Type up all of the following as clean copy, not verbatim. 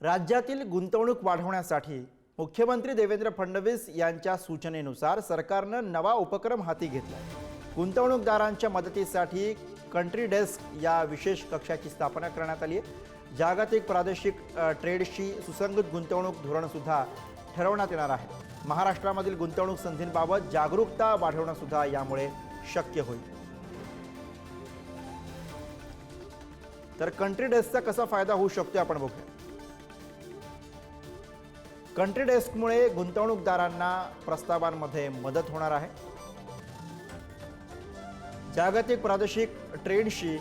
राज्यातील गुंतवणूक वाढवण्यासाठी मुख्यमंत्री देवेंद्र फडणवीस यांच्या सूचनेनुसार सरकारनं नवा उपक्रम हाती घेतला। गुंतवणूकदारांच्या मदतीसाठी कंट्री डेस्क या विशेष कक्षाची स्थापना करण्यात आली आहे। जागतिक प्रादेशिक ट्रेडशी सुसंगत गुंतवणूक धोरण सुद्धा ठरवण्यात येणार आहे। महाराष्ट्रामधील गुंतवणूक संधींबाबत जागरूकता वाढवणं सुद्धा यामुळे शक्य होईल। तर कंट्री डेस्कचा कसा फायदा होऊ शकतो आपण बघूया। कंट्री डेस्कमुळे गुंतवणूकदारांना प्रस्तावांमध्ये मदत होणार आहे। जागतिक प्रादेशिक ट्रेडशी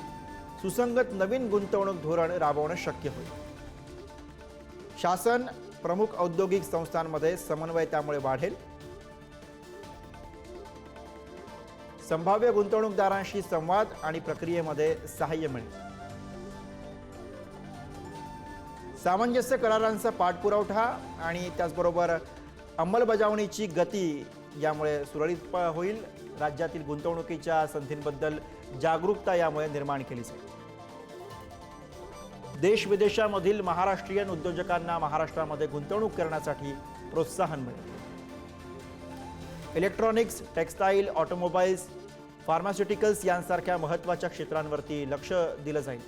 सुसंगत नवीन गुंतवणूक धोरण राबवणं शक्य होईल। शासन प्रमुख औद्योगिक संस्थांमध्ये समन्वय त्यामुळे वाढेल। संभाव्य गुंतवणूकदारांशी संवाद आणि प्रक्रियेमध्ये सहाय्य मिळेल। सामंजस्य करारांचा पाठपुरावा आणि त्याचबरोबर अंमलबजावणीची गती यामुळे सुरळीत होईल। राज्यातील गुंतवणुकीच्या संधींबद्दल जागरूकता यामुळे निर्माण केली जाईल। देश विदेशामधील महाराष्ट्रीयन उद्योजकांना महाराष्ट्रामध्ये गुंतवणूक करण्यासाठी प्रोत्साहन मिळेल। इलेक्ट्रॉनिक्स, टेक्सटाईल, ऑटोमोबाईल्स, फार्मास्युटिकल्स यांसारख्या महत्त्वाच्या क्षेत्रांवरती लक्ष दिलं जाईल।